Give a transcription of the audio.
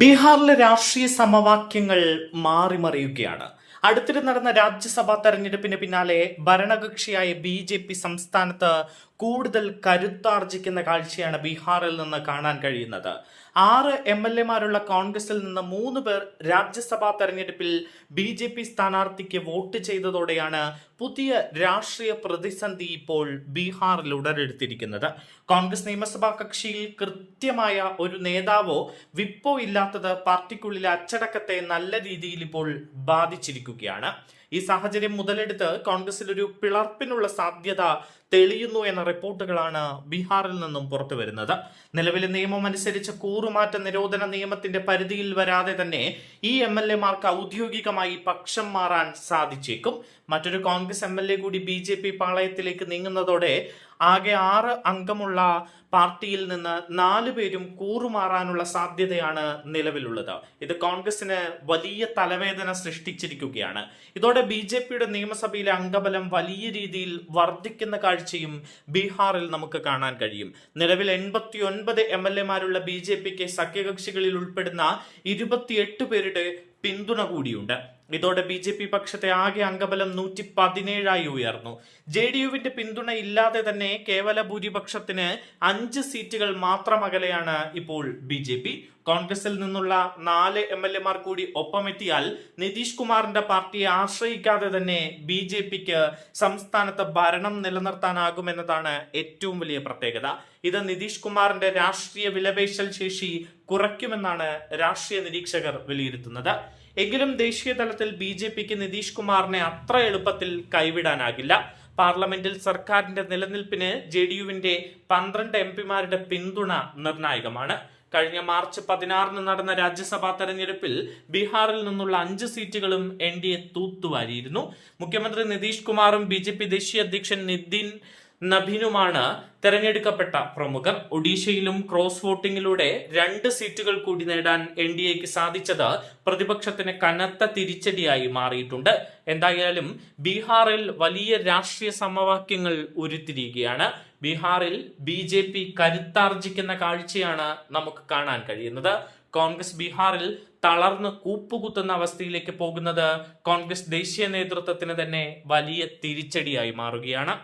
ബീഹാറിലെ രാഷ്ട്രീയ സമവാക്യങ്ങൾ മാറിമറിയുകയാണ്. അടുത്തിടെ നടന്ന രാജ്യസഭാ തെരഞ്ഞെടുപ്പിന് പിന്നാലെ ഭരണകക്ഷിയായ BJP സംസ്ഥാനത്ത് കൂടുതൽ കരുത്താർജിക്കുന്ന കാഴ്ചയാണ് ബീഹാറിൽ നിന്ന് കാണാൻ കഴിയുന്നത്. 6 MLA-മാരുള്ള കോൺഗ്രസിൽ നിന്ന് 3 പേർ രാജ്യസഭാ തെരഞ്ഞെടുപ്പിൽ BJP സ്ഥാനാർത്ഥിക്ക് വോട്ട് ചെയ്തതോടെയാണ് പുതിയ രാഷ്ട്രീയ പ്രതിസന്ധി ഇപ്പോൾ ബീഹാറിൽ ഉടലെടുത്തിരിക്കുന്നത്. കോൺഗ്രസ് നിയമസഭാ കക്ഷിയിൽ കൃത്യമായ ഒരു നേതാവോ വിപ്പോ ഇല്ലാത്തത് പാർട്ടിക്കുള്ളിലെ അച്ചടക്കത്തെ നല്ല രീതിയിൽ ഇപ്പോൾ ബാധിച്ചിരിക്കുകയാണ്. ഈ സാഹചര്യം മുതലെടുത്ത് കോൺഗ്രസിൽ ഒരു പിളർപ്പിനുള്ള സാധ്യത തെളിയുന്നു എന്ന റിപ്പോർട്ടുകളാണ് ബീഹാറിൽ നിന്നും പുറത്തു വരുന്നത്. നിലവിലെ നിയമം അനുസരിച്ച് കൂറുമാറ്റ നിരോധന നിയമത്തിന്റെ പരിധിയിൽ വരാതെ തന്നെ ഈ MLA-മാർക്ക് ഔദ്യോഗികമായി പക്ഷം മാറാൻ സാധിച്ചേക്കും. മറ്റൊരു കോൺഗ്രസ് MLA കൂടി BJP പാളയത്തിലേക്ക് നീങ്ങുന്നതോടെ ആകെ 6 അംഗമുള്ള പാർട്ടിയിൽ നിന്ന് 4 പേരും കൂറുമാറാനുള്ള സാധ്യതയാണ് നിലവിലുള്ളത്. ഇത് കോൺഗ്രസിന് വലിയ തലവേദന സൃഷ്ടിച്ചിരിക്കുകയാണ്. ഇതോടെ BJPയുടെ നിയമസഭയിലെ അംഗബലം വലിയ രീതിയിൽ വർദ്ധിക്കുന്ന കാഴ്ചയും ബീഹാറിൽ നമുക്ക് കാണാൻ കഴിയും. നിലവിൽ 89 MLA-മാരുള്ള BJPക്ക് സഖ്യകക്ഷികളിൽ ഉൾപ്പെടുന്ന 28 പേരുടെ പിന്തുണ കൂടിയുണ്ട്. ഇതോടെ BJP പക്ഷത്തെ ആകെ അംഗബലം 117 ഉയർന്നു. JDU-വിന്റെ പിന്തുണ ഇല്ലാതെ തന്നെ കേവല ഭൂരിപക്ഷത്തിന് 5 സീറ്റുകൾ മാത്രം അകലെയാണ് ഇപ്പോൾ BJP. കോൺഗ്രസിൽ നിന്നുള്ള 4 MLA-മാർ കൂടി ഒപ്പമെത്തിയാൽ നിതീഷ് കുമാറിന്റെ പാർട്ടിയെ ആശ്രയിക്കാതെ തന്നെ BJPക്ക് സംസ്ഥാനത്ത് ഭരണം നിലനിർത്താനാകുമെന്നതാണ് ഏറ്റവും വലിയ പ്രത്യേകത. ഇത് നിതീഷ് കുമാറിന്റെ രാഷ്ട്രീയ വിലപേശൽ ശേഷി കുറയ്ക്കുമെന്നാണ് രാഷ്ട്രീയ നിരീക്ഷകർ വിലയിരുത്തുന്നത്. എങ്കിലും ദേശീയ തലത്തിൽ BJPക്ക് നിതീഷ് കുമാറിനെ അത്ര എളുപ്പത്തിൽ കൈവിടാനാകില്ല. പാർലമെന്റിൽ സർക്കാരിന്റെ നിലനിൽപ്പിന് JDU-വിന്റെ 12 MP-മാരുടെ പിന്തുണ നിർണായകമാണ്. കഴിഞ്ഞ മാർച്ച് 16 നടന്ന രാജ്യസഭാ തെരഞ്ഞെടുപ്പിൽ ബീഹാറിൽ നിന്നുള്ള 5 സീറ്റുകളും NDA തൂത്തുവാരിയിരുന്നു. മുഖ്യമന്ത്രി നിതീഷ് കുമാറും BJP ദേശീയ അധ്യക്ഷൻ നിതിൻ നബീനുമാണ് തെരഞ്ഞെടുക്കപ്പെട്ട പ്രമുഖർ. ഒഡീഷയിലും ക്രോസ് വോട്ടിംഗിലൂടെ 2 സീറ്റുകൾ കൂടി നേടാൻ NDAക്ക് സാധിച്ചത് പ്രതിപക്ഷത്തിന് കനത്ത തിരിച്ചടിയായി മാറിയിട്ടുണ്ട്. എന്തായാലും ബീഹാറിൽ വലിയ രാഷ്ട്രീയ സമവാക്യങ്ങൾ ഉരുത്തിരിയുകയാണ്. ബീഹാറിൽ BJP കരുത്താർജിക്കുന്ന കാഴ്ചയാണ് നമുക്ക് കാണാൻ കഴിയുന്നത്. കോൺഗ്രസ് ബീഹാറിൽ തളർന്ന് കൂപ്പുകുത്തുന്ന അവസ്ഥയിലേക്ക് പോകുന്നത് കോൺഗ്രസ് ദേശീയ നേതൃത്വത്തിന് തന്നെ വലിയ തിരിച്ചടിയായി മാറുകയാണ്.